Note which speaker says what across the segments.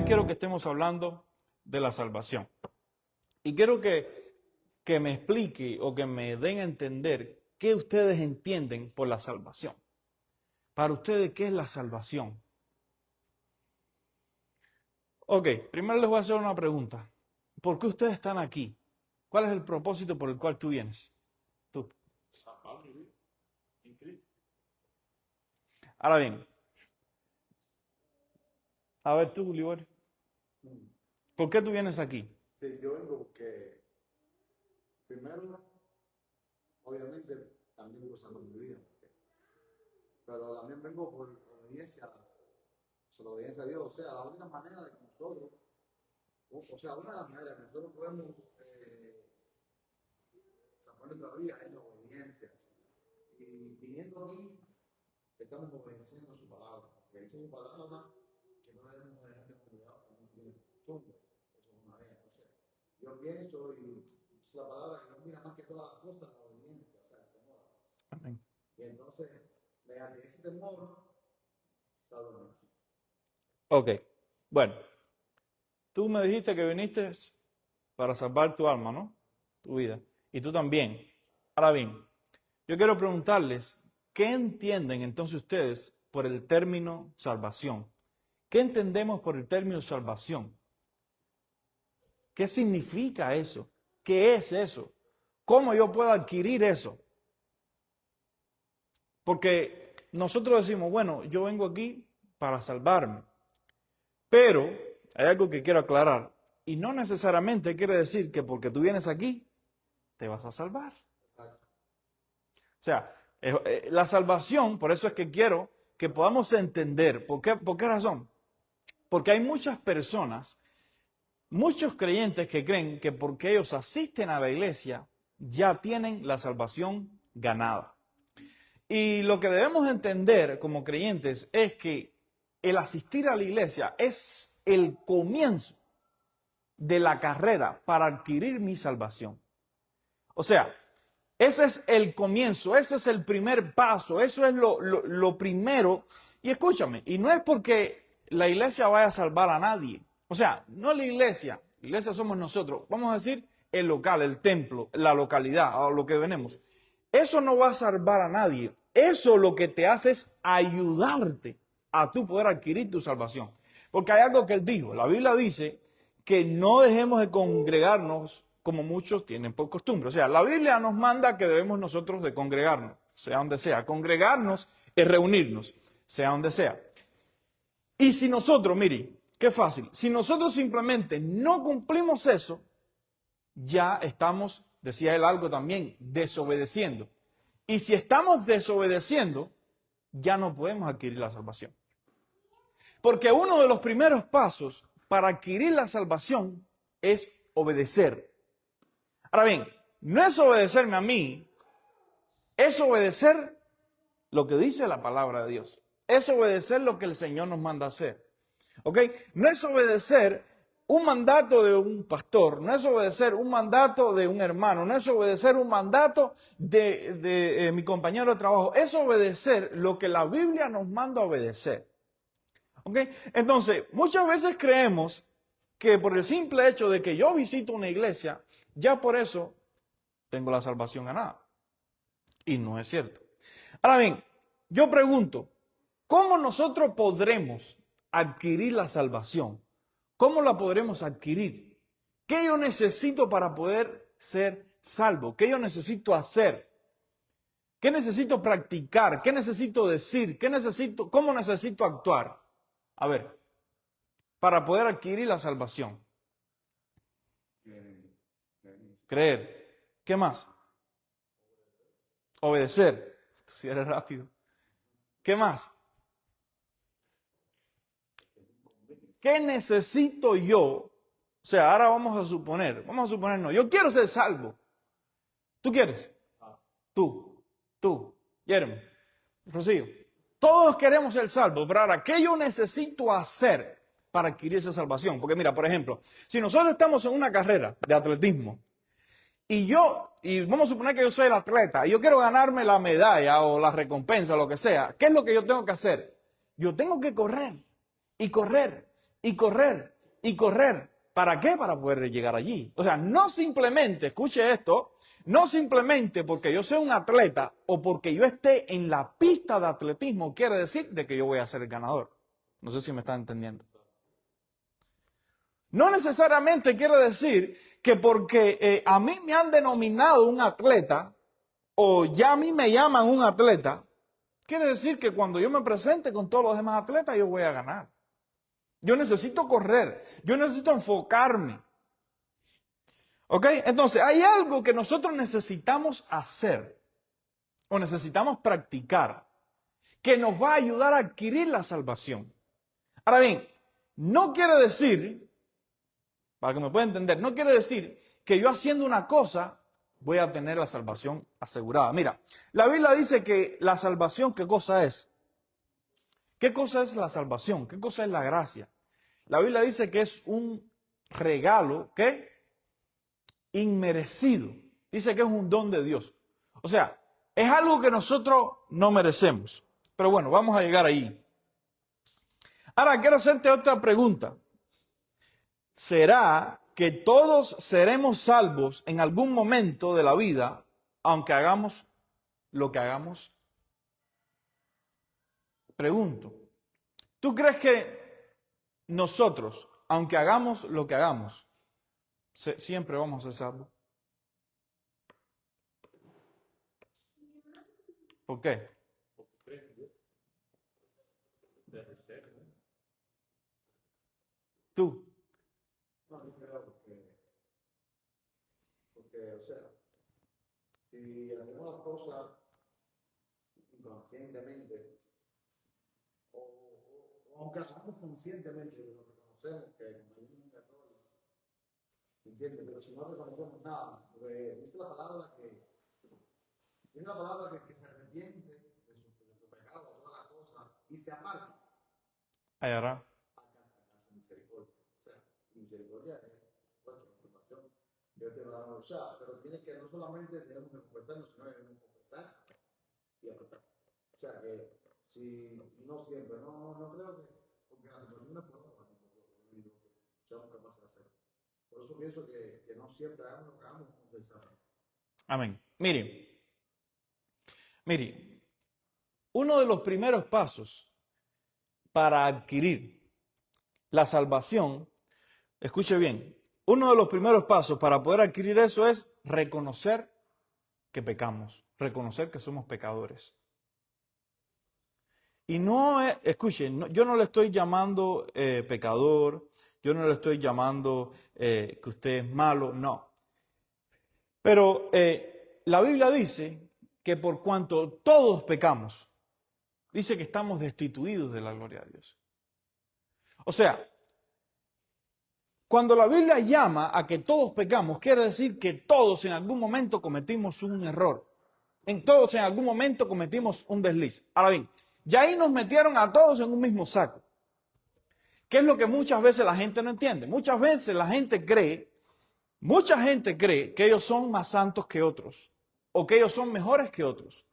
Speaker 1: hoy quiero que estemos hablando de la salvación. Y quiero que me explique o que me den a entender qué ustedes entienden por la salvación. Para ustedes, ¿qué es la salvación? Ok, primero les voy a hacer una pregunta. ¿Por qué ustedes están aquí? ¿Cuál es el propósito por el cual tú vienes? Tú. Ahora bien, a ver tú, Liborio, ¿por qué tú vienes aquí?
Speaker 2: Sí, yo vengo porque, primero, obviamente, también gozando mi vida, pero también vengo por obediencia a Dios. O sea, la única manera de que nosotros, o sea, una de las maneras que nosotros podemos salvar nuestra vida es la obediencia. Y viniendo a mí, estamos obedeciendo a su palabra. Que dice su palabra que no debemos dejar de congregar como no tiene costumbre. Eso es una de ellas. O sea, yo pienso y es la palabra que nos mira más que todas las cosas, la obediencia, o sea, el temor.
Speaker 1: Amén.
Speaker 2: Y entonces, mediante ese temor, salvamos.
Speaker 1: Ok, bueno, tú me dijiste que viniste para salvar tu alma, ¿no? Tu vida. Y tú también. Ahora bien, yo quiero preguntarles, ¿qué entienden entonces ustedes por el término salvación? ¿Qué entendemos por el término salvación? ¿Qué significa eso? ¿Qué es eso? ¿Cómo yo puedo adquirir eso? Porque nosotros decimos, bueno, yo vengo aquí para salvarme. Pero hay algo que quiero aclarar. Y no necesariamente quiere decir que porque tú vienes aquí, te vas a salvar. O sea, la salvación, por eso es que quiero que podamos entender. ¿Por qué razón? Porque hay muchas personas, muchos creyentes que creen que porque ellos asisten a la iglesia, ya tienen la salvación ganada. Y lo que debemos entender como creyentes es que el asistir a la iglesia es el comienzo de la carrera para adquirir mi salvación. O sea, ese es el comienzo, ese es el primer paso, eso es lo primero. Y escúchame, y no es porque la iglesia vaya a salvar a nadie. O sea, no la iglesia somos nosotros. Vamos a decir el local, el templo, la localidad, a lo que venimos. Eso no va a salvar a nadie. Eso lo que te hace es ayudarte a tú poder adquirir tu salvación. Porque hay algo que él dijo. La Biblia dice que no dejemos de congregarnos como muchos tienen por costumbre. O sea, la Biblia nos manda que debemos nosotros de congregarnos, sea donde sea. Congregarnos es reunirnos, sea donde sea. Y si nosotros, mire, qué fácil, si nosotros simplemente no cumplimos eso, ya estamos, decía él algo también, desobedeciendo. Y si estamos desobedeciendo, ya no podemos adquirir la salvación. Porque uno de los primeros pasos para adquirir la salvación es obedecer. Ahora bien, no es obedecerme a mí, es obedecer lo que dice la palabra de Dios. Es obedecer lo que el Señor nos manda hacer. ¿Ok? No es obedecer un mandato de un pastor, no es obedecer un mandato de un hermano, no es obedecer un mandato de mi compañero de trabajo, es obedecer lo que la Biblia nos manda a obedecer. ¿Ok? Entonces, muchas veces creemos que por el simple hecho de que yo visito una iglesia, ya por eso tengo la salvación ganada. Y no es cierto. Ahora bien, yo pregunto, ¿cómo nosotros podremos adquirir la salvación? ¿Cómo la podremos adquirir? ¿Qué yo necesito para poder ser salvo? ¿Qué yo necesito hacer? ¿Qué necesito practicar? ¿Qué necesito decir? ¿Cómo necesito actuar? A ver, para poder adquirir la salvación. Creer. ¿Qué más? Obedecer. Si eres rápido. ¿Qué más? ¿Qué necesito yo? O sea, ahora vamos a suponernos, yo quiero ser salvo. ¿Tú quieres? Tú, Jeremy, Rocío. Todos queremos ser salvos, pero ahora, ¿qué yo necesito hacer para adquirir esa salvación? Porque mira, por ejemplo, si nosotros estamos en una carrera de atletismo y vamos a suponer que yo soy el atleta y yo quiero ganarme la medalla o la recompensa, lo que sea, ¿qué es lo que yo tengo que hacer? Yo tengo que correr y correr y correr y correr. ¿Para qué? Para poder llegar allí. O sea, no simplemente, escuche esto, no simplemente porque yo sea un atleta o porque yo esté en la pista de atletismo quiere decir de que yo voy a ser el ganador. No sé si me están entendiendo. No necesariamente quiere decir que porque a mí me han denominado un atleta o ya a mí me llaman un atleta, quiere decir que cuando yo me presente con todos los demás atletas yo voy a ganar. Yo necesito correr, yo necesito enfocarme. ¿Ok? Entonces hay algo que nosotros necesitamos hacer o necesitamos practicar que nos va a ayudar a adquirir la salvación. Ahora bien, no quiere decir, para que me pueda entender, no quiere decir que yo haciendo una cosa voy a tener la salvación asegurada. Mira, la Biblia dice que la salvación, ¿qué cosa es? ¿Qué cosa es la salvación? ¿Qué cosa es la gracia? La Biblia dice que es un regalo, ¿qué? Inmerecido. Dice que es un don de Dios. O sea, es algo que nosotros no merecemos. Pero bueno, vamos a llegar ahí. Ahora, quiero hacerte otra pregunta. ¿Será que todos seremos salvos en algún momento de la vida, aunque hagamos lo que hagamos? Pregunto, ¿tú crees que nosotros, aunque hagamos lo que hagamos, siempre vamos a ser salvos? ¿Por qué? ¿Tú?
Speaker 2: No, yo creo porque, o sea, si hacemos las cosas inconscientemente, o aunque hagamos conscientemente, lo reconocemos que hay un error, ¿entiendes? Pero si no reconocemos nada, porque dice la palabra que se arrepiente de su pecado, todas las cosas, y se aparta,
Speaker 1: Hallará.
Speaker 2: alcanza misericordia. O sea, misericordia es nuestra transformación. Dios te va a dar una lucha, pero tienes que no solamente debemos de confesarnos, sino debemos confesar y apartar. O sea que si no siempre, no creo que, porque las situaciones podemos seamos capaces de hacer. Por eso pienso que no siempre hagamos lo que hagamos confesar.
Speaker 1: Amén. Mire, uno de los primeros pasos para adquirir la salvación, escuche bien, uno de los primeros pasos para poder adquirir eso es reconocer que pecamos, reconocer que somos pecadores. Y no es, escuchen, yo no le estoy llamando pecador, yo no le estoy llamando que usted es malo, no. Pero la Biblia dice que por cuanto todos pecamos, dice que estamos destituidos de la gloria de Dios. O sea, cuando la Biblia llama a que todos pecamos, quiere decir que todos en algún momento cometimos un error. Todos en algún momento cometimos un desliz. Ahora bien, ya ahí nos metieron a todos en un mismo saco. ¿Qué es lo que muchas veces la gente no entiende? Muchas veces mucha gente cree que ellos son más santos que otros o que ellos son mejores que otros.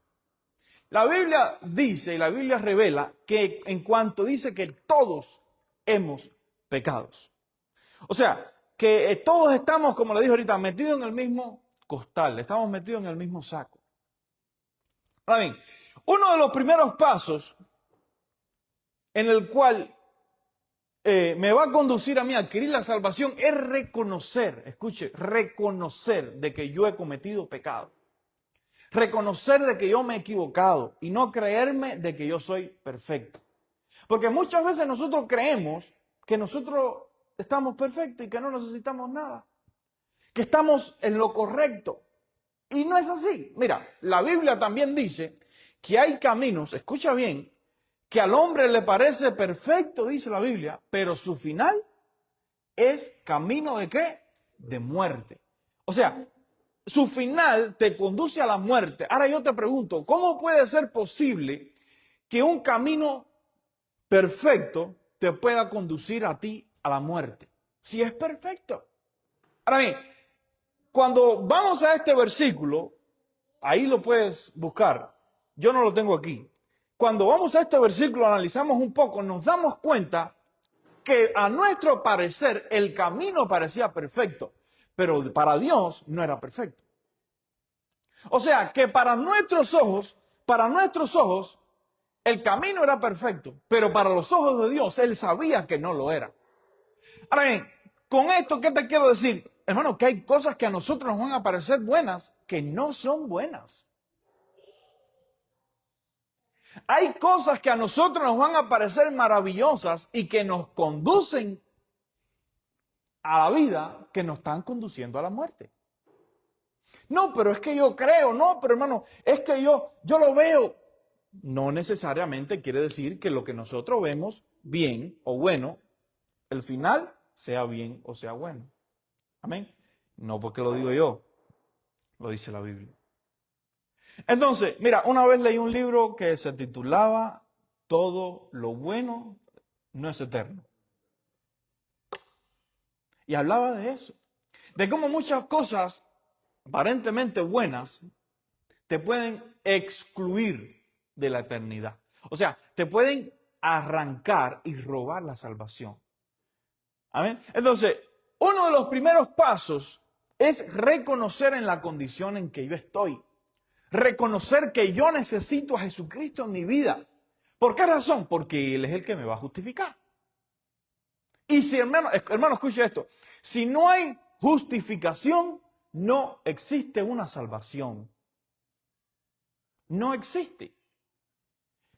Speaker 1: La Biblia dice y la Biblia revela que en cuanto dice que todos hemos pecado. O sea, que todos estamos, como le dije ahorita, metidos en el mismo costal, estamos metidos en el mismo saco. Ahora bien, uno de los primeros pasos en el cual me va a conducir a mí a adquirir la salvación es reconocer, escuche, reconocer de que yo he cometido pecado. Reconocer de que yo me he equivocado y no creerme de que yo soy perfecto. Porque muchas veces nosotros creemos que nosotros estamos perfectos y que no necesitamos nada. Que estamos en lo correcto. Y no es así. Mira, la Biblia también dice que hay caminos, escucha bien, que al hombre le parece perfecto, dice la Biblia, pero su final es camino ¿de qué? De muerte. O sea, su final te conduce a la muerte. Ahora yo te pregunto, ¿cómo puede ser posible que un camino perfecto te pueda conducir a ti a la muerte? Si es perfecto. Ahora bien, cuando vamos a este versículo, ahí lo puedes buscar, yo no lo tengo aquí. Cuando vamos a este versículo, analizamos un poco, nos damos cuenta que a nuestro parecer el camino parecía perfecto, pero para Dios no era perfecto. O sea, que para nuestros ojos, el camino era perfecto, pero para los ojos de Dios, Él sabía que no lo era. Ahora bien, con esto, ¿qué te quiero decir? Hermano, que hay cosas que a nosotros nos van a parecer buenas que no son buenas. Hay cosas que a nosotros nos van a parecer maravillosas y que nos conducen a la vida que nos están conduciendo a la muerte. No, pero es que yo creo, no, pero hermano, es que yo lo veo. No necesariamente quiere decir que lo que nosotros vemos bien o bueno, el final sea bien o sea bueno. Amén. No porque lo digo yo, lo dice la Biblia. Entonces, mira, una vez leí un libro que se titulaba Todo lo bueno no es eterno. Y hablaba de eso, de cómo muchas cosas aparentemente buenas te pueden excluir de la eternidad. O sea, te pueden arrancar y robar la salvación. Amén. Entonces, uno de los primeros pasos es reconocer en la condición en que yo estoy. Reconocer que yo necesito a Jesucristo en mi vida. ¿Por qué razón? Porque Él es el que me va a justificar. Y si, hermano, escuche esto. Si no hay justificación, no existe una salvación. No existe.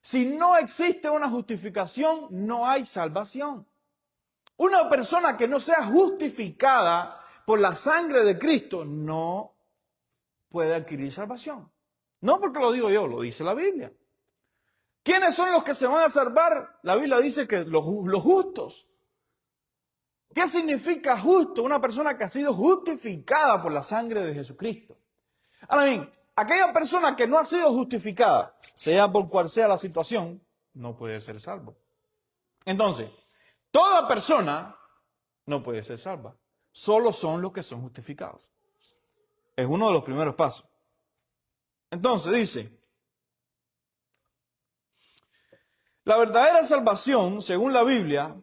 Speaker 1: Si no existe una justificación, no hay salvación. Una persona que no sea justificada por la sangre de Cristo no puede adquirir salvación. No porque lo digo yo, lo dice la Biblia. ¿Quiénes son los que se van a salvar? La Biblia dice que los justos. ¿Qué significa justo? Una persona que ha sido justificada por la sangre de Jesucristo. Ahora bien, aquella persona que no ha sido justificada, sea por cual sea la situación, no puede ser salvo. Entonces, toda persona no puede ser salva. Solo son los que son justificados. Es uno de los primeros pasos. Entonces dice, la verdadera salvación, según la Biblia,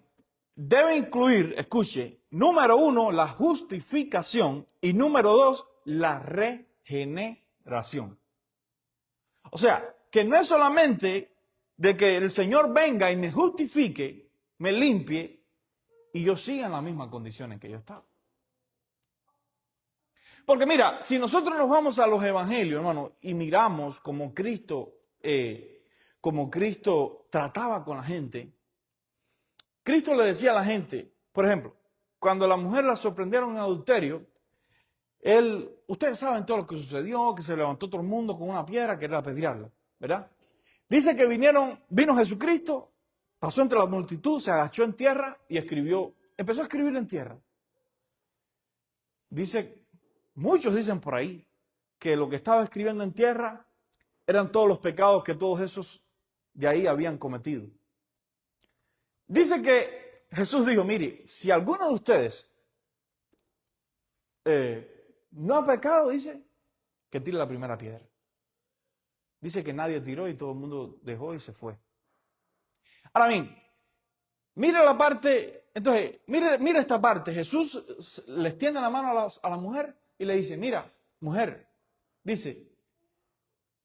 Speaker 1: debe incluir, escuche, número 1, la justificación y número 2, la regeneración. O sea, que no es solamente de que el Señor venga y me justifique, me limpie y yo siga en la misma condición en que yo estaba. Porque mira, si nosotros nos vamos a los evangelios, hermano, y miramos como Cristo trataba con la gente, Cristo le decía a la gente, por ejemplo, cuando a la mujer la sorprendieron en adulterio, ustedes saben todo lo que sucedió, que se levantó todo el mundo con una piedra, que era apedrearla, ¿verdad? Dice que vino Jesucristo, pasó entre la multitud, se agachó en tierra y empezó a escribir en tierra. Muchos dicen por ahí que lo que estaba escribiendo en tierra eran todos los pecados que todos esos de ahí habían cometido. Dice que Jesús dijo, mire, si alguno de ustedes no ha pecado, dice, que tire la primera piedra. Dice que nadie tiró y todo el mundo dejó y se fue. Ahora bien, mira la parte, entonces, mira esta parte. Jesús le extiende la mano a la mujer y le dice, mira, mujer, dice,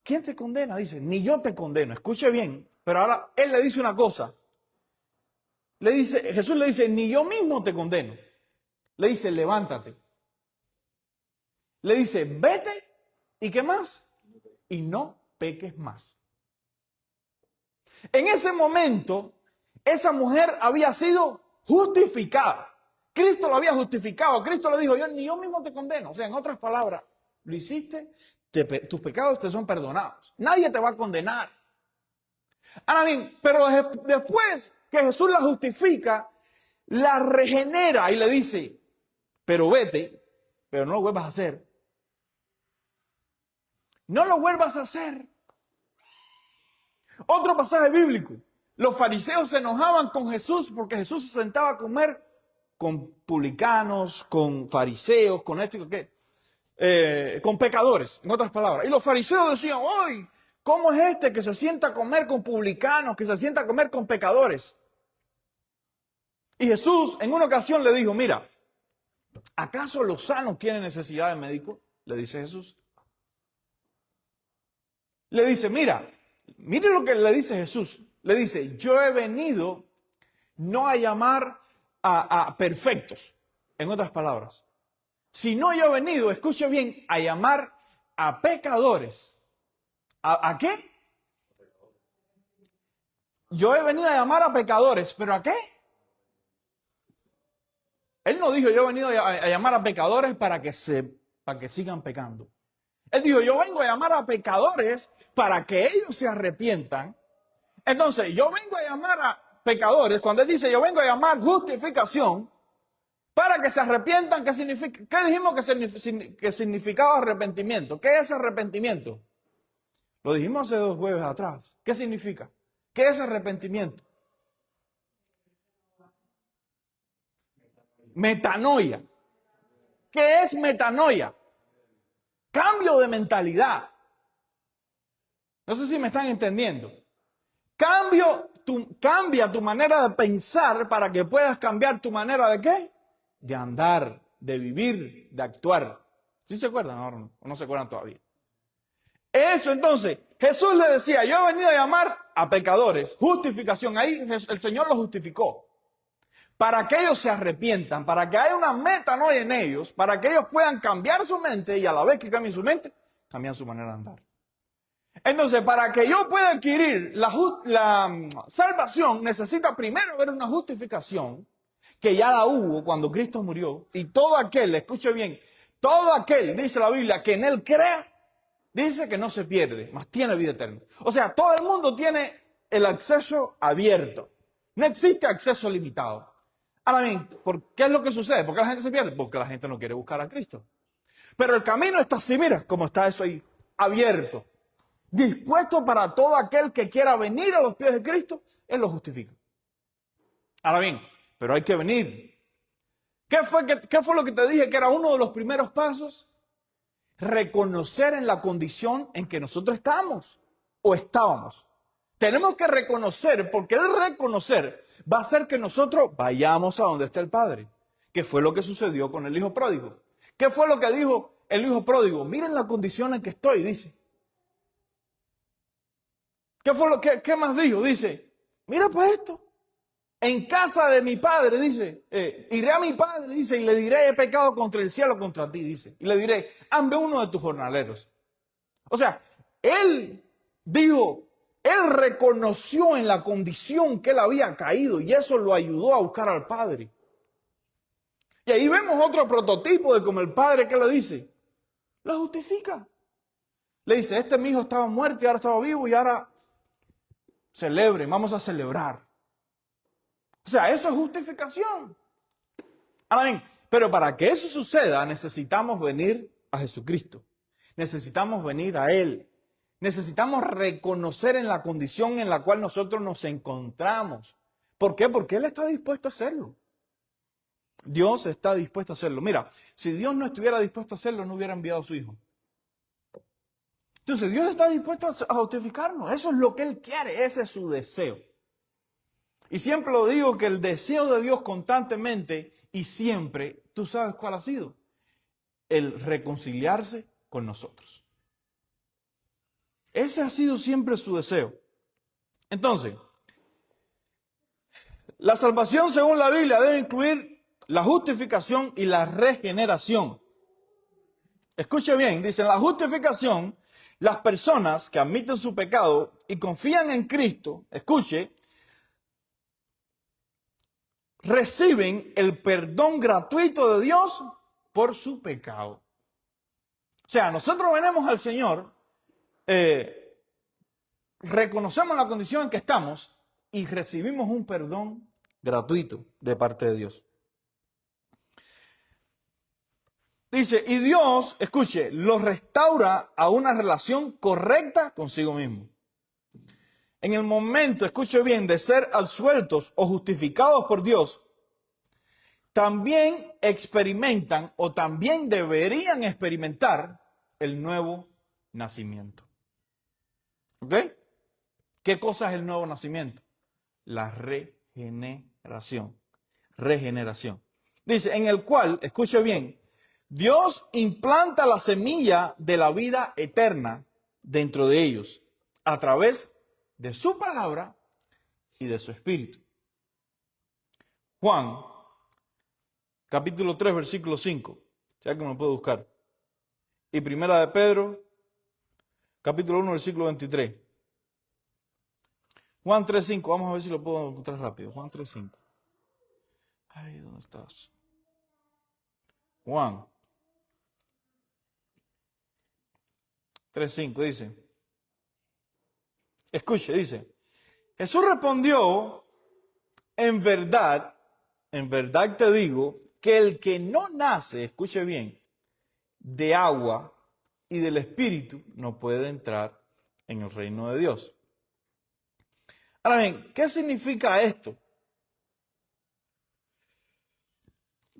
Speaker 1: ¿quién te condena? Dice, ni yo te condeno. Escuche bien, pero ahora él le dice una cosa. Jesús le dice, ni yo mismo te condeno. Le dice, levántate. Le dice, vete, ¿y qué más? Y no peques más. En ese momento, esa mujer había sido justificada. Cristo lo había justificado. Cristo le dijo, ni yo mismo te condeno. O sea, en otras palabras, lo hiciste, tus pecados te son perdonados. Nadie te va a condenar. Ahora bien, pero después que Jesús la justifica, la regenera y le dice, pero vete, pero no lo vuelvas a hacer. No lo vuelvas a hacer. Otro pasaje bíblico. Los fariseos se enojaban con Jesús porque Jesús se sentaba a comer con publicanos, con fariseos, con esto y con pecadores, en otras palabras. Y los fariseos decían, ¡ay! ¿Cómo es este que se sienta a comer con publicanos, que se sienta a comer con pecadores? Y Jesús en una ocasión le dijo, mira, ¿acaso los sanos tienen necesidad de médico? Le dice Jesús. Le dice, mire lo que le dice Jesús. Le dice, yo he venido no a llamar a perfectos, en otras palabras. Sino yo he venido, escuche bien, a llamar a pecadores. ¿A qué? Yo he venido a llamar a pecadores, ¿pero a qué? Él no dijo, yo he venido a llamar a pecadores para que sigan pecando. Él dijo, yo vengo a llamar a pecadores para que ellos se arrepientan. Entonces, yo vengo a llamar a pecadores, cuando él dice, yo vengo a llamar justificación, para que se arrepientan. ¿Qué significa? ¿Qué dijimos que significaba arrepentimiento? ¿Qué es arrepentimiento? Lo dijimos hace 2 jueves atrás. ¿Qué significa? ¿Qué es arrepentimiento? Metanoia. ¿Qué es metanoia? Cambio de mentalidad. No sé si me están entendiendo. Cambia tu manera de pensar para que puedas cambiar tu manera de ¿qué? De andar, de vivir, de actuar. ¿Sí se acuerdan ahora o no se acuerdan todavía? Eso entonces, Jesús le decía, yo he venido a llamar a pecadores, justificación. Ahí el Señor los justificó. Para que ellos se arrepientan, para que haya una metanoia en ellos, para que ellos puedan cambiar su mente y a la vez que cambien su mente, cambian su manera de andar. Entonces, para que yo pueda adquirir la salvación, necesita primero ver una justificación que ya la hubo cuando Cristo murió. Y todo aquel, escuche bien, todo aquel, dice la Biblia, que en él crea, dice que no se pierde, mas tiene vida eterna. O sea, todo el mundo tiene el acceso abierto. No existe acceso limitado. Ahora bien, ¿qué es lo que sucede? ¿Por qué la gente se pierde? Porque la gente no quiere buscar a Cristo. Pero el camino está así, mira, como está eso ahí, abierto. Dispuesto para todo aquel que quiera venir a los pies de Cristo, Él lo justifica. Ahora bien, pero hay que venir. ¿Qué fue lo que te dije que era uno de los primeros pasos? Reconocer en la condición en que nosotros estamos o estábamos. Tenemos que reconocer, porque el reconocer va a hacer que nosotros vayamos a donde está el Padre. ¿Qué fue lo que sucedió con el hijo pródigo? ¿Qué fue lo que dijo el hijo pródigo? Miren la condición en que estoy, dice. ¿Qué más dijo? Dice, mira para esto. En casa de mi padre, dice, iré a mi padre, dice, y le diré, he pecado contra el cielo, contra ti, dice. Y le diré, hazme uno de tus jornaleros. O sea, él dijo, él reconoció en la condición que él había caído y eso lo ayudó a buscar al Padre. Y ahí vemos otro prototipo de como el Padre, ¿qué le dice? Lo justifica. Le dice, mi hijo estaba muerto y ahora estaba vivo y ahora celebren, vamos a celebrar. O sea, eso es justificación. Ahora bien, pero para que eso suceda necesitamos venir a Jesucristo. Necesitamos venir a Él. Necesitamos reconocer en la condición en la cual nosotros nos encontramos. ¿Por qué? Porque Él está dispuesto a hacerlo. Dios está dispuesto a hacerlo. Mira, si Dios no estuviera dispuesto a hacerlo, no hubiera enviado a su Hijo. Entonces, Dios está dispuesto a justificarnos. Eso es lo que Él quiere. Ese es su deseo. Y siempre lo digo que el deseo de Dios constantemente y siempre, ¿tú sabes cuál ha sido? El reconciliarse con nosotros. Ese ha sido siempre su deseo. Entonces, la salvación según la Biblia debe incluir la justificación y la regeneración. Escuche bien, dice, en la justificación, las personas que admiten su pecado y confían en Cristo, escuche, reciben el perdón gratuito de Dios por su pecado. O sea, nosotros venimos al Señor, reconocemos la condición en que estamos y recibimos un perdón gratuito de parte de Dios. Dice, y Dios, escuche, los restaura a una relación correcta consigo mismo. En el momento, escuche bien, de ser absueltos o justificados por Dios, también experimentan o también deberían experimentar el nuevo nacimiento. ¿Ok? ¿Qué cosa es el nuevo nacimiento? La regeneración. regeneración. Dice, en el cual, escuche bien, Dios implanta la semilla de la vida eterna dentro de ellos, a través de su palabra y de su espíritu. Juan, capítulo 3, versículo 5, ya que me lo puedo buscar. Y primera de Pedro, capítulo 1, versículo 23. Juan 3, 5, vamos a ver si lo puedo encontrar rápido. Juan 3, 5. Ay, ¿dónde estás? Juan 3:5 dice, escuche, dice, Jesús respondió, en verdad te digo, que el que no nace, escuche bien, de agua y del Espíritu, no puede entrar en el reino de Dios. Ahora bien, ¿qué significa esto?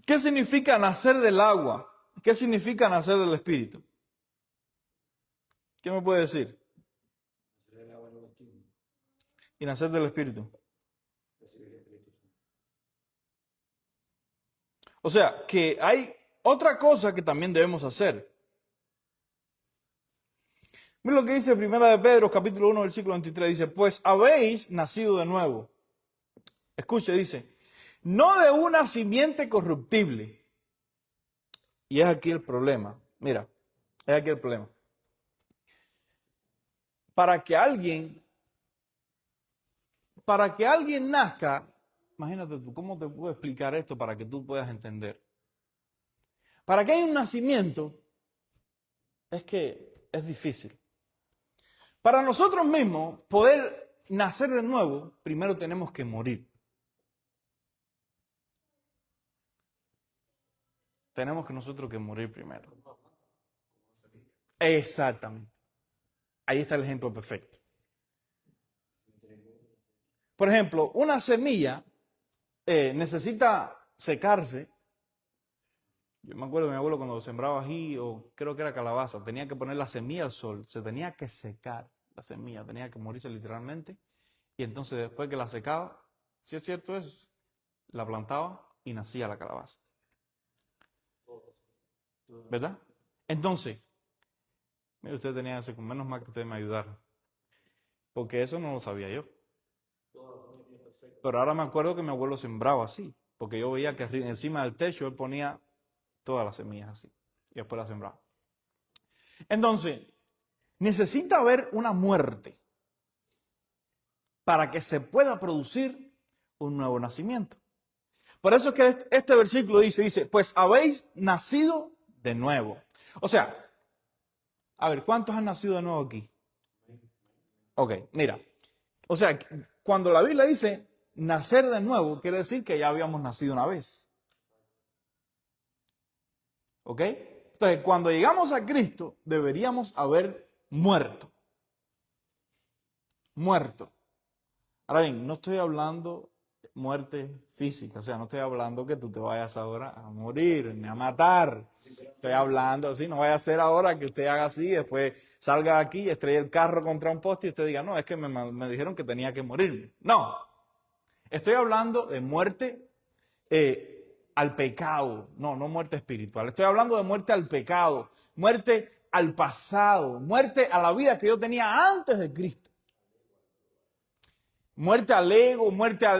Speaker 1: ¿Qué significa nacer del agua? ¿Qué significa nacer del Espíritu? ¿Qué me puede decir? Y nacer del Espíritu. O sea, que hay otra cosa que también debemos hacer. Mira lo que dice Primera de Pedro, capítulo 1, versículo 23. Dice, pues habéis nacido de nuevo. Escuche, dice, no de una simiente corruptible. Y es aquí el problema. Mira, es aquí el problema. Para que alguien nazca, imagínate tú, ¿cómo te puedo explicar esto para que tú puedas entender? Para que haya un nacimiento, es que es difícil. Para nosotros mismos poder nacer de nuevo, primero tenemos que morir. Tenemos que nosotros que morir primero. Exactamente. Ahí está el ejemplo perfecto. Por ejemplo, una semilla necesita secarse. Yo me acuerdo de mi abuelo cuando sembraba ají o creo que era calabaza, tenía que poner la semilla al sol, se tenía que secar la semilla, tenía que morirse literalmente. Y entonces después que la secaba, si es cierto eso, la plantaba y nacía la calabaza. ¿Verdad? Entonces, mire, usted tenía ese, menos mal que ustedes me ayudaron, porque eso no lo sabía yo. Pero ahora me acuerdo que mi abuelo sembraba así, porque yo veía que encima del techo él ponía todas las semillas así, y después las sembraba. Entonces, necesita haber una muerte para que se pueda producir un nuevo nacimiento. Por eso es que este versículo dice, pues habéis nacido de nuevo. O sea, a ver, ¿cuántos han nacido de nuevo aquí? Ok, mira. O sea, cuando la Biblia dice nacer de nuevo, quiere decir que ya habíamos nacido una vez. ¿Ok? Entonces, cuando llegamos a Cristo, deberíamos haber muerto. Muerto. Ahora bien, no estoy hablando de muerte física, o sea, no estoy hablando que tú te vayas ahora a morir, ni a matar. Estoy hablando así, no vaya a ser ahora que usted haga así, después salga aquí y estrelle el carro contra un poste y usted diga, no, es que me dijeron que tenía que morirme. No, estoy hablando de muerte al pecado, no muerte espiritual. Estoy hablando de muerte al pecado, muerte al pasado, muerte a la vida que yo tenía antes de Cristo. Muerte al ego, muerte a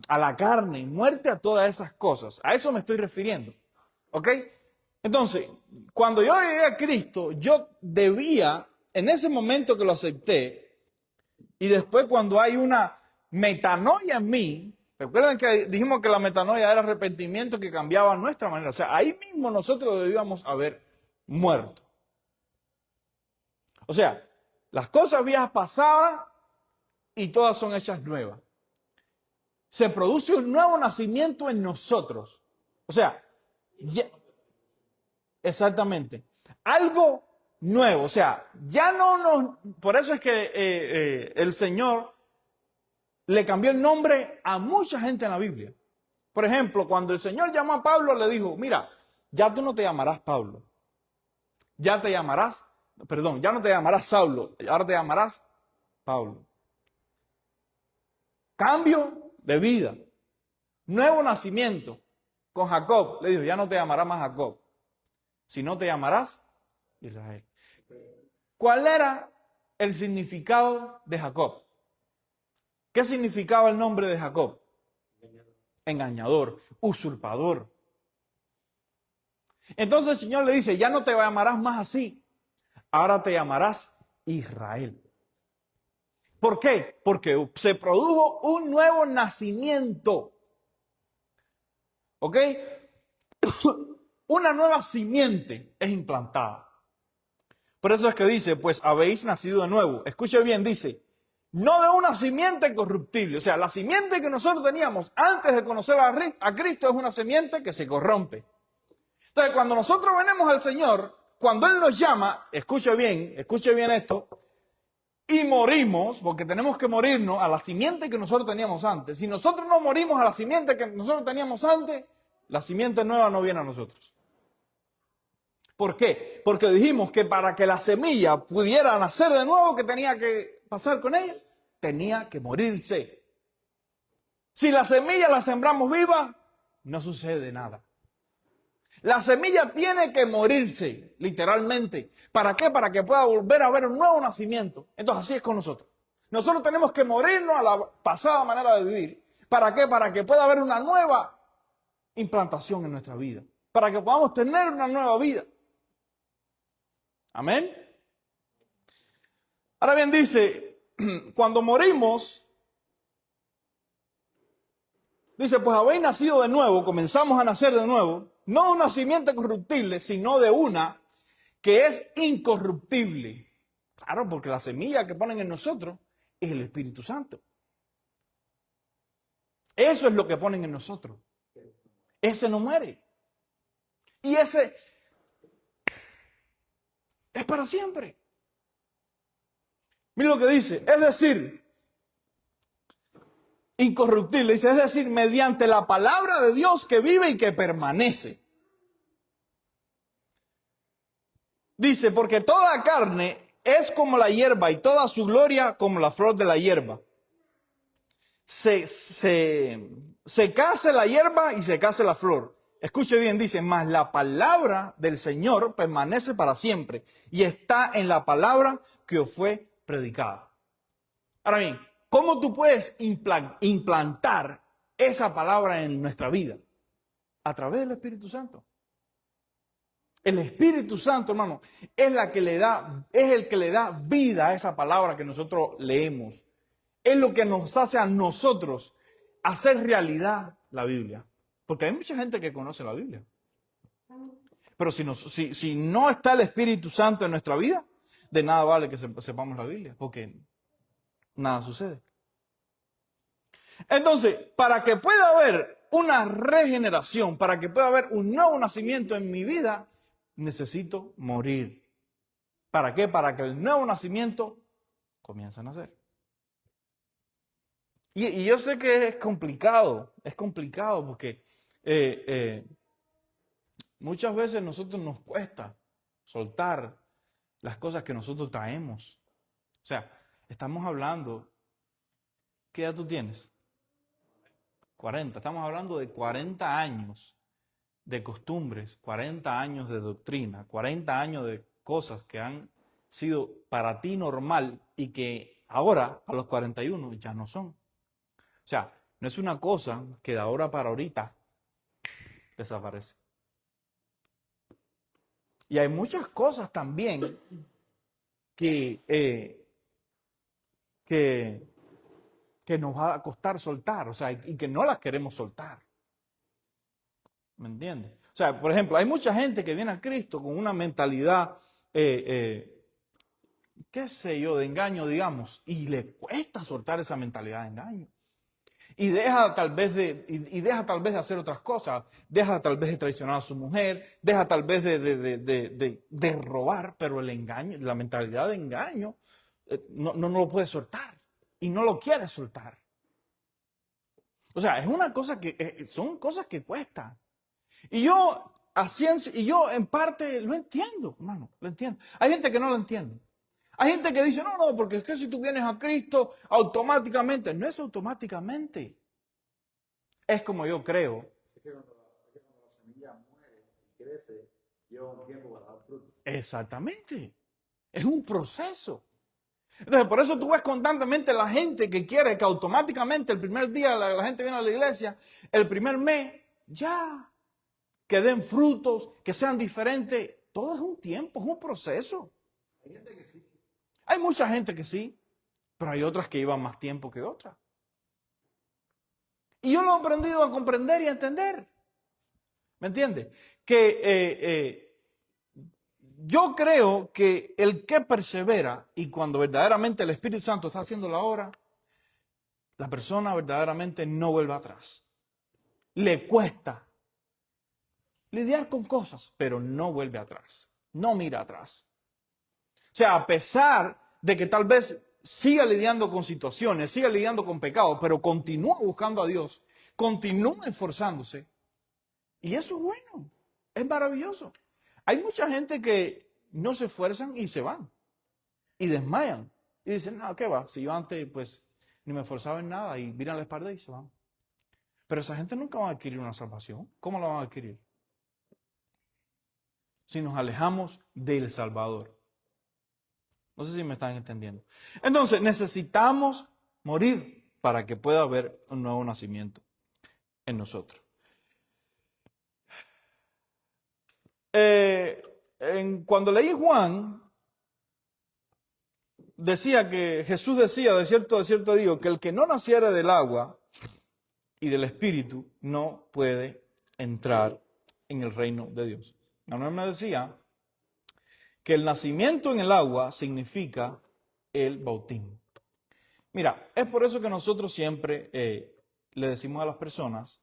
Speaker 1: la carne, muerte a todas esas cosas. A eso me estoy refiriendo. ¿Ok? Entonces, cuando yo llegué a Cristo, yo debía, en ese momento que lo acepté, y después cuando hay una metanoia en mí, recuerden que dijimos que la metanoia era arrepentimiento que cambiaba nuestra manera. O sea, ahí mismo nosotros debíamos haber muerto. O sea, las cosas viejas pasaban y todas son hechas nuevas. Se produce un nuevo nacimiento en nosotros. O sea, exactamente. Algo nuevo. O sea, ya no nos... Por eso es que el Señor le cambió el nombre a mucha gente en la Biblia. Por ejemplo, cuando el Señor llamó a Pablo, le dijo, mira, ya tú no te llamarás Pablo. Ya no te llamarás Saulo. Ahora te llamarás Pablo. Cambio de vida. nuevo nacimiento con Jacob. Le dijo, ya no te llamarás más Jacob, sino te llamarás Israel. ¿Cuál era el significado de Jacob? ¿Qué significaba el nombre de Jacob? Engañador, usurpador. Entonces el Señor le dice, ya no te llamarás más así, ahora te llamarás Israel. ¿Por qué? Porque se produjo un nuevo nacimiento. ¿Ok? Una nueva simiente es implantada. Por eso es que dice, pues habéis nacido de nuevo. Escuche bien, dice, no de una simiente corruptible. O sea, la simiente que nosotros teníamos antes de conocer a Cristo es una simiente que se corrompe. Entonces, cuando nosotros venimos al Señor, cuando Él nos llama, escuche bien esto, y morimos, porque tenemos que morirnos a la simiente que nosotros teníamos antes. Si nosotros no morimos a la simiente que nosotros teníamos antes, la simiente nueva no viene a nosotros. ¿Por qué? Porque dijimos que para que la semilla pudiera nacer de nuevo, ¿qué tenía que pasar con ella? Tenía que morirse. Si la semilla la sembramos viva, no sucede nada. La semilla tiene que morirse, literalmente. ¿Para qué? Para que pueda volver a haber un nuevo nacimiento. Entonces así es con nosotros. Nosotros tenemos que morirnos a la pasada manera de vivir. ¿Para qué? Para que pueda haber una nueva implantación en nuestra vida. Para que podamos tener una nueva vida. Amén. Ahora bien, dice, cuando morimos, dice, pues habéis nacido de nuevo, comenzamos a nacer de nuevo, no de una simiente corruptible, sino de una que es incorruptible. Claro, porque la semilla que ponen en nosotros es el Espíritu Santo. Eso es lo que ponen en nosotros. Ese no muere. Y ese es para siempre. Mira lo que dice, es decir, incorruptible, dice, es decir, mediante la palabra de Dios que vive y que permanece. Dice, porque toda carne es como la hierba y toda su gloria como la flor de la hierba. Se case la hierba y se case la flor. Escuche bien, dice, mas la palabra del Señor permanece para siempre y está en la palabra que os fue predicada. Ahora bien, ¿cómo tú puedes implantar esa palabra en nuestra vida? A través del Espíritu Santo. El Espíritu Santo, hermano, es el que le da vida a esa palabra que nosotros leemos. Es lo que nos hace a nosotros hacer realidad la Biblia. Porque hay mucha gente que conoce la Biblia. Pero si no está el Espíritu Santo en nuestra vida, de nada vale que sepamos la Biblia, porque nada sucede. Entonces, para que pueda haber una regeneración, para que pueda haber un nuevo nacimiento en mi vida, necesito morir. ¿Para qué? Para que el nuevo nacimiento comience a nacer. Y yo sé que es complicado porque muchas veces a nosotros nos cuesta soltar las cosas que nosotros traemos. O sea, estamos hablando, ¿qué edad tú tienes? 40. Estamos hablando de 40 años de costumbres, 40 años de doctrina, 40 años de cosas que han sido para ti normal y que ahora, a los 41, ya no son. O sea, no es una cosa que de ahora para ahorita desaparece. Y hay muchas cosas también que nos va a costar soltar, o sea, y que no las queremos soltar. ¿Me entiendes? O sea, por ejemplo, hay mucha gente que viene a Cristo con una mentalidad, qué sé yo, de engaño, digamos, y le cuesta soltar esa mentalidad de engaño. Y deja tal vez de hacer otras cosas, deja tal vez de traicionar a su mujer, deja tal vez de robar, pero el engaño, la mentalidad de engaño, no lo puede soltar y no lo quiere soltar. O sea, es una cosa son cosas que cuestan. Y yo en parte lo entiendo, hermano, lo entiendo. Hay gente que no lo entiende. Hay gente que dice, no, porque es que si tú vienes a Cristo, automáticamente. No es automáticamente. Es como yo creo.
Speaker 2: Es que cuando la semilla muere y crece, lleva un tiempo para dar fruto.
Speaker 1: Exactamente. Es un proceso. Entonces, por eso tú ves constantemente la gente que quiere que automáticamente el primer día la gente viene a la iglesia, el primer mes, ya, que den frutos, que sean diferentes. Todo es un tiempo, es un proceso.
Speaker 2: Hay gente que sí.
Speaker 1: Hay mucha gente que sí, pero hay otras que llevan más tiempo que otras. Y yo lo he aprendido a comprender y a entender. ¿Me entiendes? Que yo creo que el que persevera y cuando verdaderamente el Espíritu Santo está haciendo la obra, la persona verdaderamente no vuelve atrás. Le cuesta lidiar con cosas, pero no vuelve atrás. No mira atrás. O sea, a pesar de que tal vez siga lidiando con situaciones, siga lidiando con pecados, pero continúa buscando a Dios, continúa esforzándose. Y eso es bueno, es maravilloso. Hay mucha gente que no se esfuerzan y se van. Y desmayan. Y dicen, no, ¿qué va? Si yo antes, pues, ni me esforzaba en nada y miran la espalda y se van. Pero esa gente nunca va a adquirir una salvación. ¿Cómo la van a adquirir? Si nos alejamos del Salvador. No sé si me están entendiendo. Entonces, necesitamos morir para que pueda haber un nuevo nacimiento en nosotros. Cuando leí Juan, decía que Jesús decía, de cierto digo, que el que no naciere del agua y del Espíritu no puede entrar en el reino de Dios. Manuel me decía que el nacimiento en el agua significa el bautismo. Mira, es por eso que nosotros siempre le decimos a las personas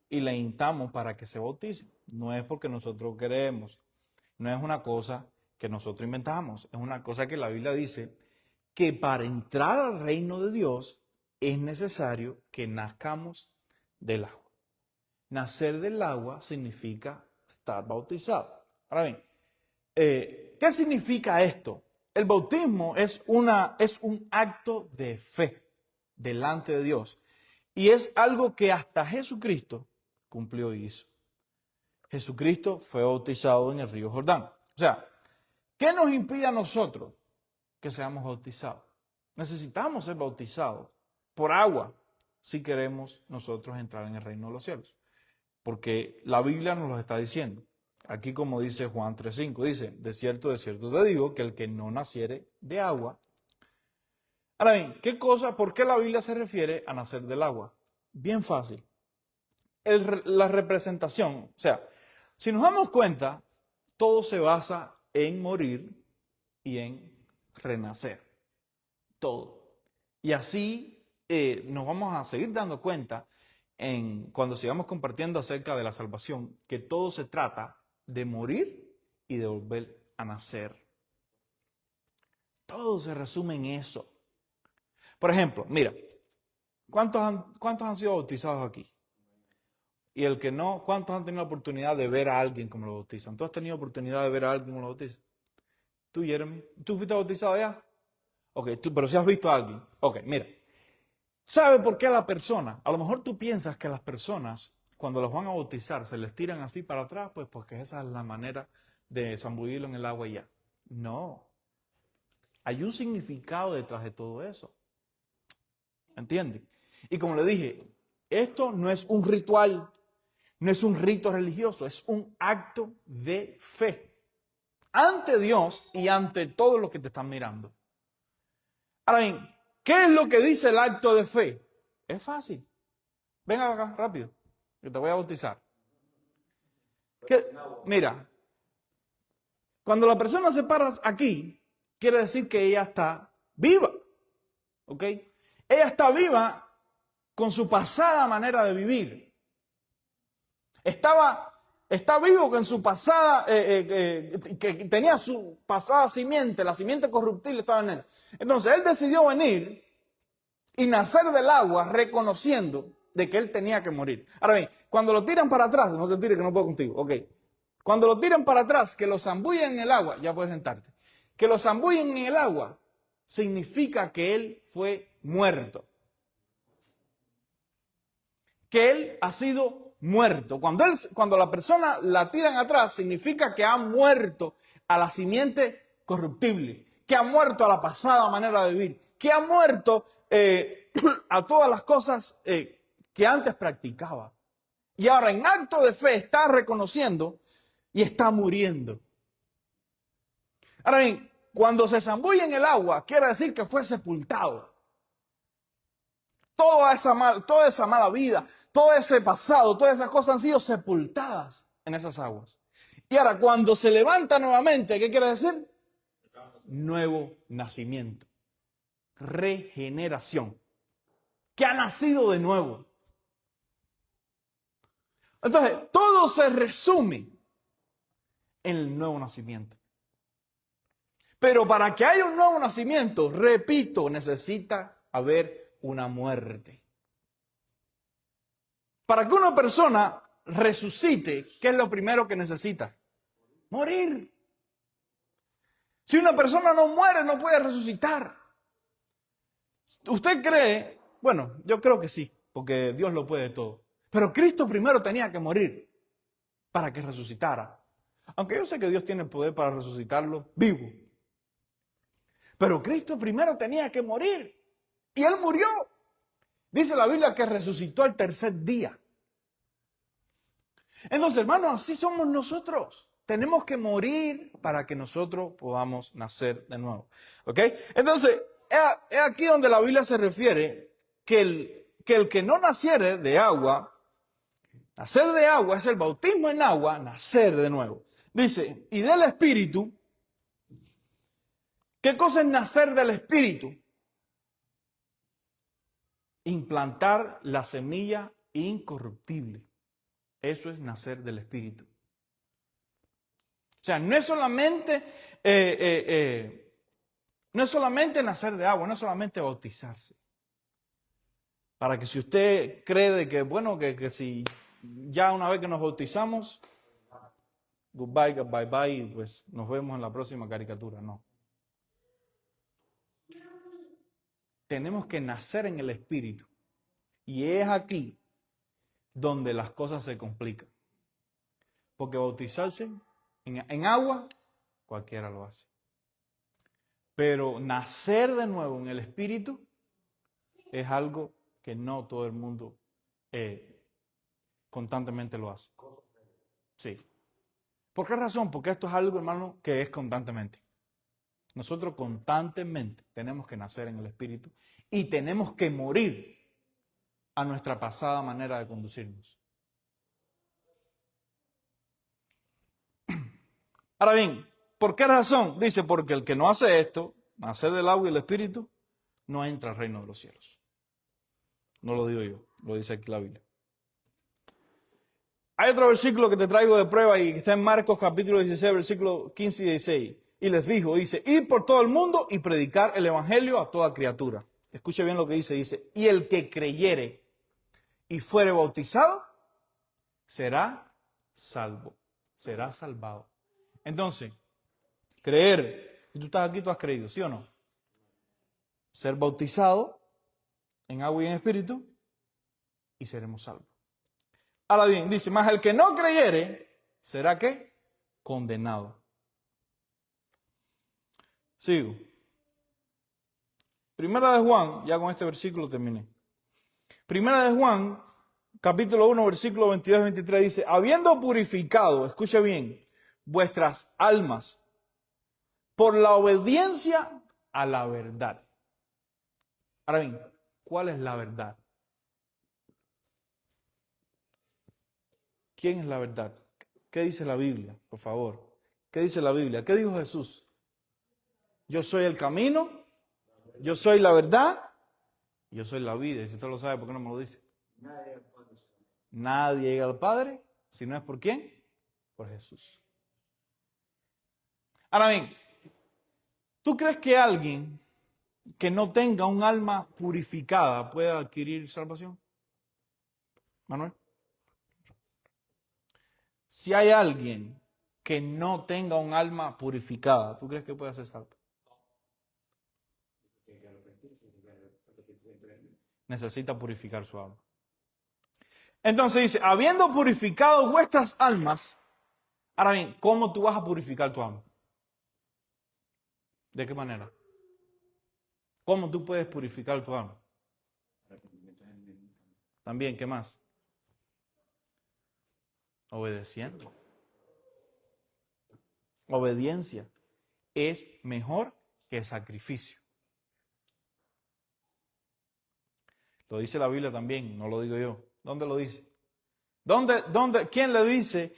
Speaker 1: y le instamos para que se bauticen. No es porque nosotros queremos, no es una cosa que nosotros inventamos, es una cosa que la Biblia dice que para entrar al reino de Dios es necesario que nazcamos del agua. Nacer del agua significa estar bautizado. Ahora bien, ¿qué significa esto? El bautismo es un acto de fe delante de Dios. Y es algo que hasta Jesucristo cumplió y hizo. Jesucristo fue bautizado en el río Jordán. O sea, ¿qué nos impide a nosotros que seamos bautizados? Necesitamos ser bautizados por agua si queremos nosotros entrar en el reino de los cielos. Porque la Biblia nos lo está diciendo. Aquí como dice Juan 3:5, dice, de cierto te digo que el que no naciere de agua. Ahora bien, ¿por qué la Biblia se refiere a nacer del agua? Bien fácil. La representación, o sea, si nos damos cuenta, todo se basa en morir y en renacer. Todo. Y así nos vamos a seguir dando cuenta cuando sigamos compartiendo acerca de la salvación, que todo se trata de morir y de volver a nacer. Todo se resume en eso. Por ejemplo, mira, ¿cuántos han sido bautizados aquí? Y el que no, ¿cuántos han tenido la oportunidad de ver a alguien como lo bautizan? ¿Tú has tenido oportunidad de ver a alguien como lo bautizan? ¿Tú, Jeremy? ¿Tú fuiste bautizado ya? Ok, pero si has visto a alguien. Ok, mira. ¿Sabe por qué a la persona? A lo mejor tú piensas que a las personas, cuando los van a bautizar, se les tiran así para atrás, pues porque esa es la manera de zambullirlo en el agua y ya. No. Hay un significado detrás de todo eso. ¿Entiendes? Y como le dije, esto no es un ritual, no es un rito religioso, es un acto de fe. Ante Dios y ante todos los que te están mirando. Ahora bien, ¿qué es lo que dice el acto de fe? Es fácil. Ven acá, rápido, que te voy a bautizar. Mira, cuando la persona se para aquí, quiere decir que ella está viva. ¿Ok? Ella está viva con su pasada manera de vivir. Está vivo con su pasada, que tenía su pasada simiente, la simiente corruptible estaba en él. Entonces él decidió venir y nacer del agua reconociendo de que él tenía que morir. Ahora bien, cuando lo tiran para atrás, no te tires que no puedo contigo, ok. Cuando lo tiran para atrás, que lo zambullen en el agua, ya puedes sentarte. Que lo zambullen en el agua significa que él fue muerto. que él ha sido muerto. Cuando la persona la tiran atrás, significa que ha muerto a la simiente corruptible, que ha muerto a la pasada manera de vivir, que ha muerto a todas las cosas que antes practicaba. Y ahora en acto de fe está reconociendo y está muriendo. Ahora bien, cuando se zambulle en el agua, quiere decir que fue sepultado. Toda esa mala vida, todo ese pasado, todas esas cosas han sido sepultadas en esas aguas. Y ahora cuando se levanta nuevamente, ¿qué quiere decir? Nuevo nacimiento. Regeneración. Que ha nacido de nuevo. Entonces, todo se resume en el nuevo nacimiento. Pero para que haya un nuevo nacimiento, repito, necesita haber una muerte. Para que una persona resucite, ¿qué es lo primero que necesita? Morir. Si una persona no muere, no puede resucitar. ¿Usted cree? Bueno, yo creo que sí, porque Dios lo puede todo. Pero Cristo primero tenía que morir para que resucitara. Aunque yo sé que Dios tiene el poder para resucitarlo vivo. Pero Cristo primero tenía que morir. Y Él murió. Dice la Biblia que resucitó al tercer día. Entonces, hermanos, así somos nosotros. Tenemos que morir para que nosotros podamos nacer de nuevo. ¿Ok? Entonces, es aquí donde la Biblia se refiere que el que no naciere de agua, nacer de agua es el bautismo en agua, nacer de nuevo. Dice, y del Espíritu. ¿Qué cosa es nacer del Espíritu? Implantar la semilla incorruptible. Eso es nacer del Espíritu. O sea, no es solamente nacer de agua, no es solamente bautizarse. Para que si usted cree de que, bueno, que si ya una vez que nos bautizamos, goodbye, bye bye, pues nos vemos en la próxima caricatura. No. Tenemos que nacer en el Espíritu. Y es aquí donde las cosas se complican. Porque bautizarse en agua, cualquiera lo hace. Pero nacer de nuevo en el Espíritu es algo que no todo el mundo constantemente lo hace. Sí. ¿Por qué razón? Porque esto es algo, hermano, que es constantemente. Nosotros constantemente tenemos que nacer en el Espíritu y tenemos que morir a nuestra pasada manera de conducirnos. Ahora bien, ¿por qué razón? Dice, porque el que no hace esto, nacer del agua y el Espíritu, no entra al reino de los cielos. No lo digo yo, lo dice aquí la Biblia. Hay otro versículo que te traigo de prueba y que está en Marcos capítulo 16, versículo 15 y 16. Y les dijo, dice, ir por todo el mundo y predicar el evangelio a toda criatura. Escuche bien lo que dice, y el que creyere y fuere bautizado, será salvo, será salvado. Entonces, creer, si tú estás aquí, tú has creído, ¿sí o no? Ser bautizado en agua y en espíritu y seremos salvos. Ahora bien, dice, más el que no creyere, ¿será qué? Condenado. Sigo. Primera de Juan, ya con este versículo terminé. Primera de Juan, capítulo 1, versículo 22 y 23 dice, habiendo purificado, escuche bien, vuestras almas por la obediencia a la verdad. Ahora bien, ¿cuál es la verdad? ¿Quién es la verdad? ¿Qué dice la Biblia? Por favor. ¿Qué dice la Biblia? ¿Qué dijo Jesús? Yo soy el camino, yo soy la verdad, yo soy la vida. Y si usted lo sabe, ¿por qué no me lo dice? Nadie llega al Padre, si no es por quién, por Jesús. Ahora bien, ¿tú crees que alguien que no tenga un alma purificada pueda adquirir salvación? Manuel. Si hay alguien que no tenga un alma purificada, ¿tú crees que puede ser salvo? Necesita purificar su alma. Entonces dice, habiendo purificado vuestras almas. Ahora bien, ¿cómo tú vas a purificar tu alma? ¿De qué manera? ¿Cómo tú puedes purificar tu alma? También, ¿qué más? Obedeciendo. Obediencia es mejor que sacrificio. Lo dice la Biblia también, no lo digo yo. ¿Dónde lo dice? ¿Quién le dice?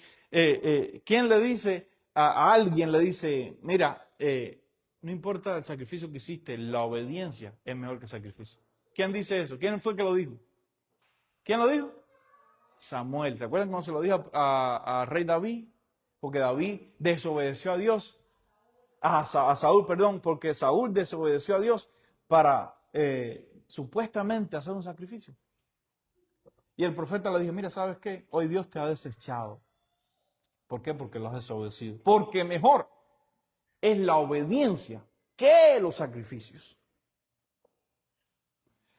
Speaker 1: ¿Quién le dice a alguien? Le dice, mira, no importa el sacrificio que hiciste, la obediencia es mejor que el sacrificio. ¿Quién dice eso? ¿Quién fue el que lo dijo? ¿Quién lo dijo? Samuel. ¿Se acuerdan cuando se lo dijo a rey David? Porque David desobedeció a Dios. A Saúl, perdón, porque Saúl desobedeció a Dios para supuestamente hacer un sacrificio. Y el profeta le dijo, mira, ¿sabes qué? Hoy Dios te ha desechado. ¿Por qué? Porque lo has desobedecido. Porque mejor es la obediencia que los sacrificios.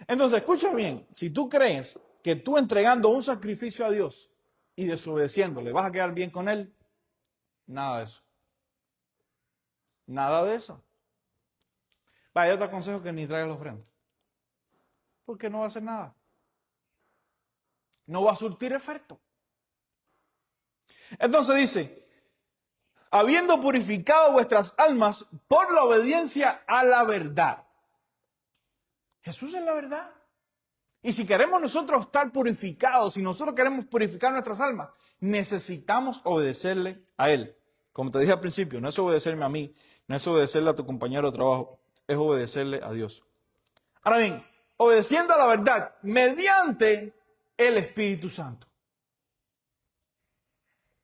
Speaker 1: Entonces, escucha bien, si tú crees que tú entregando un sacrificio a Dios y desobedeciéndole vas a quedar bien con Él, nada de eso. Nada de eso. Vaya, yo te aconsejo que ni traigas la ofrenda. Porque no va a hacer nada. No va a surtir efecto. Entonces dice, habiendo purificado vuestras almas por la obediencia a la verdad. Jesús es la verdad. Y si queremos nosotros estar purificados, si nosotros queremos purificar nuestras almas, necesitamos obedecerle a Él. Como te dije al principio, no es obedecerme a mí, no es obedecerle a tu compañero de trabajo, es obedecerle a Dios. Ahora bien, obedeciendo a la verdad mediante el Espíritu Santo.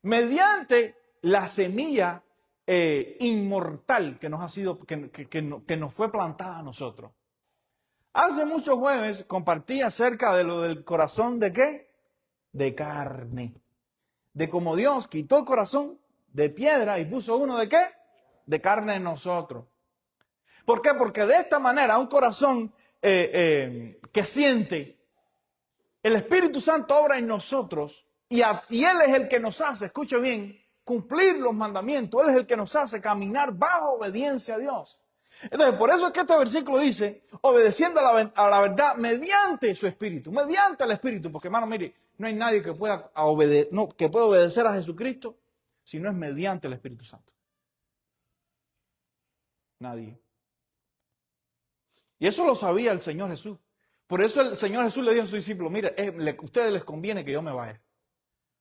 Speaker 1: Mediante la semilla inmortal que nos ha sido, que nos fue plantada a nosotros. Hace muchos jueves compartí acerca de lo del corazón de ¿qué? De carne. De cómo Dios quitó el corazón de piedra y puso uno de ¿qué? De carne en nosotros. ¿Por qué? Porque de esta manera un corazón que siente, el Espíritu Santo obra en nosotros y Él es el que nos hace, escuche bien, cumplir los mandamientos. Él es el que nos hace caminar bajo obediencia a Dios. Entonces, por eso es que este versículo dice, obedeciendo a la verdad mediante su Espíritu, mediante el Espíritu. Porque, hermano, mire, no hay nadie que pueda obedecer a Jesucristo si no es mediante el Espíritu Santo. Nadie. Y eso lo sabía el Señor Jesús. Por eso el Señor Jesús le dijo a sus discípulos, mire, a ustedes les conviene que yo me vaya.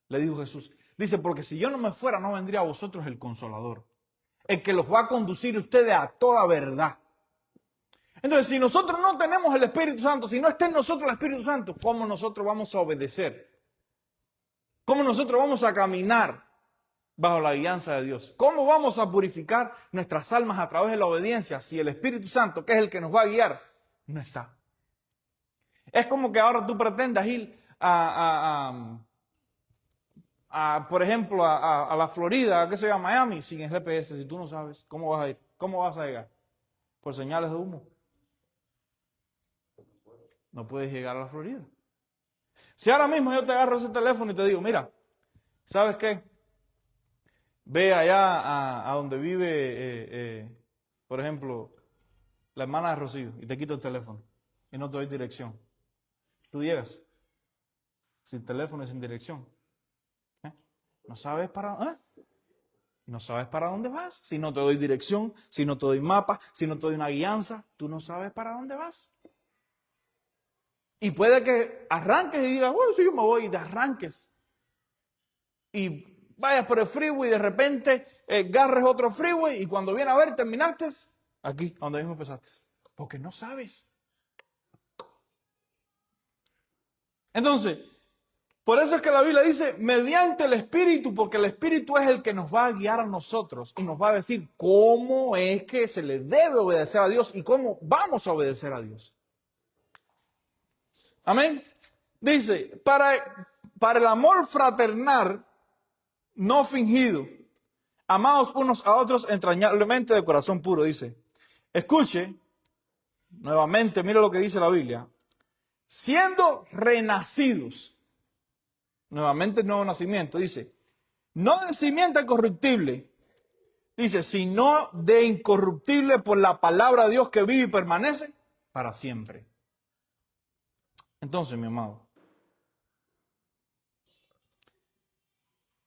Speaker 1: Le dijo Jesús. Dice, porque si yo no me fuera, no vendría a vosotros el Consolador. El que los va a conducir a ustedes a toda verdad. Entonces, si nosotros no tenemos el Espíritu Santo, si no está en nosotros el Espíritu Santo, ¿cómo nosotros vamos a obedecer? ¿Cómo nosotros vamos a caminar bajo la guianza de Dios? ¿Cómo vamos a purificar nuestras almas a través de la obediencia si el Espíritu Santo, que es el que nos va a guiar, no está? Es como que ahora tú pretendas ir por ejemplo, a la Florida, que se llama Miami, sin el GPS. Si tú no sabes, ¿cómo vas a ir? ¿Cómo vas a llegar? Por señales de humo. No puedes llegar a la Florida. Si ahora mismo yo te agarro ese teléfono y te digo, mira, ¿sabes qué? Ve allá a donde vive, por ejemplo, la hermana de Rocío y te quito el teléfono y no te doy dirección. Tú llegas sin teléfono y sin dirección. No sabes no sabes para dónde vas. Si no te doy dirección, si no te doy mapa, si no te doy una guianza, tú no sabes para dónde vas. Y puede que arranques y digas, bueno, si yo me voy, y te arranques. Y vayas por el freeway y de repente agarres otro freeway y cuando viene a ver terminaste aquí, a donde mismo empezaste. Porque no sabes. Entonces, por eso es que la Biblia dice, mediante el Espíritu, porque el Espíritu es el que nos va a guiar a nosotros y nos va a decir cómo es que se le debe obedecer a Dios y cómo vamos a obedecer a Dios. Amén. Dice, para el amor fraternal, no fingido, amados unos a otros entrañablemente de corazón puro, dice. Escuche, nuevamente, mire lo que dice la Biblia. Siendo renacidos. nuevamente el nuevo nacimiento, dice, no de simiente corruptible, dice, sino de incorruptible por la palabra de Dios que vive y permanece para siempre. Entonces, mi amado,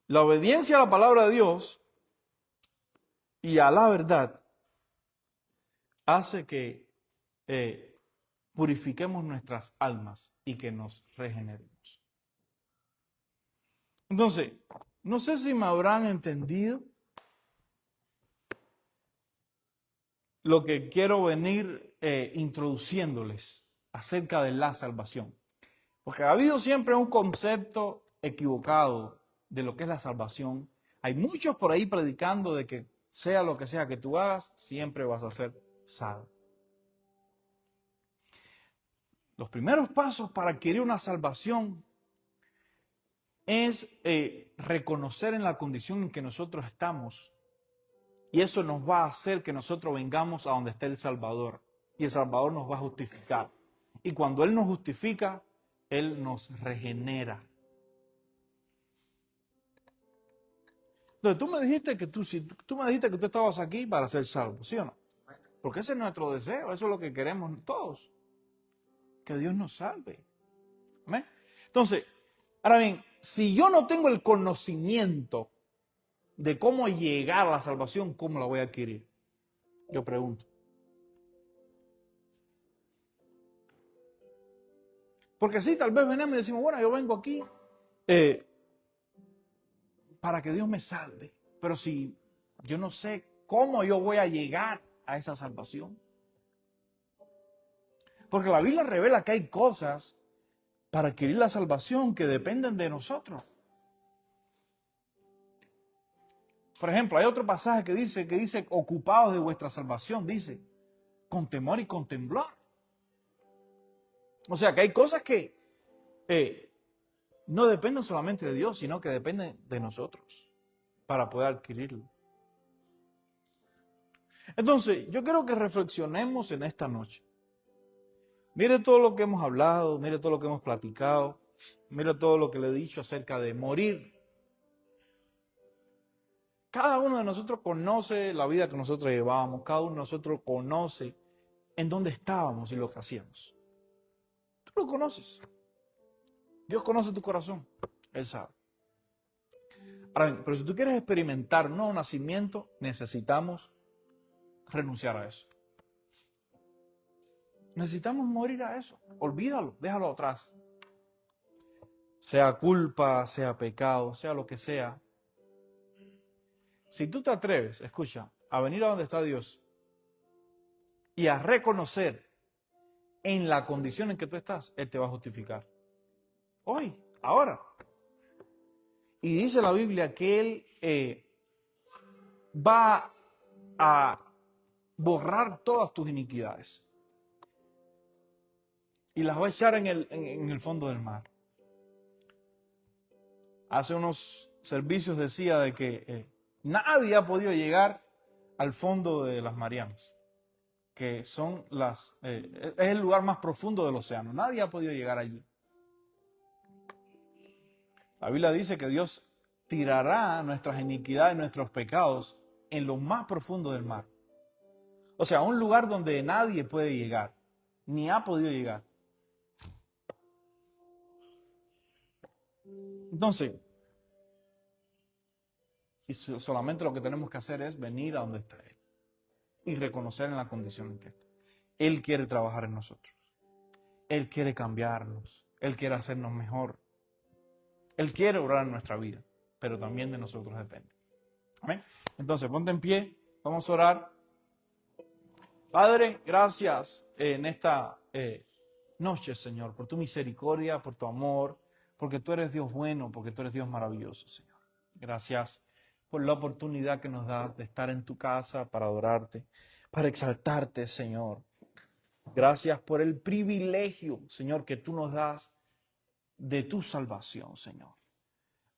Speaker 1: la obediencia a la palabra de Dios y a la verdad hace que purifiquemos nuestras almas y que nos regeneremos. Entonces, no sé si me habrán entendido lo que quiero venir introduciéndoles acerca de la salvación. Porque ha habido siempre un concepto equivocado de lo que es la salvación. Hay muchos por ahí predicando de que sea lo que sea que tú hagas, siempre vas a ser salvo. Los primeros pasos para adquirir una salvación es reconocer en la condición en que nosotros estamos. Y eso nos va a hacer que nosotros vengamos a donde esté el Salvador. Y el Salvador nos va a justificar. Y cuando Él nos justifica, Él nos regenera. Entonces tú me dijiste que tú estabas aquí para ser salvo, ¿sí o no? Porque ese es nuestro deseo, eso es lo que queremos todos. Que Dios nos salve. ¿Amén? Entonces, ahora bien, si yo no tengo el conocimiento de cómo llegar a la salvación, ¿cómo la voy a adquirir? Yo pregunto. Porque sí, tal vez venimos y decimos, bueno, yo vengo aquí para que Dios me salve. Pero si yo no sé cómo yo voy a llegar a esa salvación. Porque la Biblia revela que hay cosas para adquirir la salvación que dependen de nosotros. Por ejemplo, hay otro pasaje que dice, ocupados de vuestra salvación, dice, con temor y con temblor. O sea que hay cosas que no dependen solamente de Dios, sino que dependen de nosotros para poder adquirirlo. Entonces, yo quiero que reflexionemos en esta noche. Mire todo lo que hemos hablado, mire todo lo que hemos platicado, mire todo lo que le he dicho acerca de morir. Cada uno de nosotros conoce la vida que nosotros llevábamos, cada uno de nosotros conoce en dónde estábamos y lo que hacíamos. Tú lo conoces. Dios conoce tu corazón, Él sabe. Ahora bien, pero si tú quieres experimentar un nuevo nacimiento, necesitamos renunciar a eso. Necesitamos morir a eso. Olvídalo, déjalo atrás. Sea culpa, sea pecado, sea lo que sea. Si tú te atreves, escucha, a venir a donde está Dios y a reconocer en la condición en que tú estás, Él te va a justificar. Hoy, ahora. Y dice la Biblia que Él va a borrar todas tus iniquidades y las va a echar en el fondo del mar. Hace unos servicios decía de que nadie ha podido llegar al fondo de las Marianas, que son es el lugar más profundo del océano. Nadie ha podido llegar allí. La Biblia dice que Dios tirará nuestras iniquidades, nuestros pecados en lo más profundo del mar. O sea, un lugar donde nadie puede llegar, ni ha podido llegar. Entonces, y solamente lo que tenemos que hacer es venir a donde está Él y reconocer en la condición en que está. Él quiere trabajar en nosotros. Él quiere cambiarnos. Él quiere hacernos mejor. Él quiere obrar en nuestra vida, pero también de nosotros depende. Amén. Entonces, ponte en pie. Vamos a orar. Padre, gracias en esta noche, Señor, por tu misericordia, por tu amor, porque tú eres Dios bueno, porque tú eres Dios maravilloso, Señor. Gracias por la oportunidad que nos das de estar en tu casa para adorarte, para exaltarte, Señor. Gracias por el privilegio, Señor, que tú nos das de tu salvación, Señor.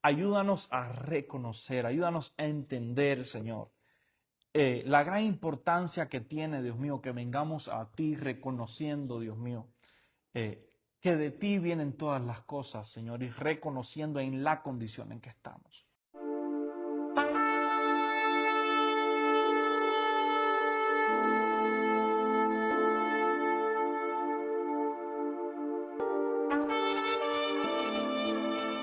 Speaker 1: Ayúdanos a reconocer, ayúdanos a entender, Señor, la gran importancia que tiene, Dios mío, que vengamos a ti reconociendo, Dios mío, que de ti vienen todas las cosas, Señor, y reconociendo en la condición en que estamos.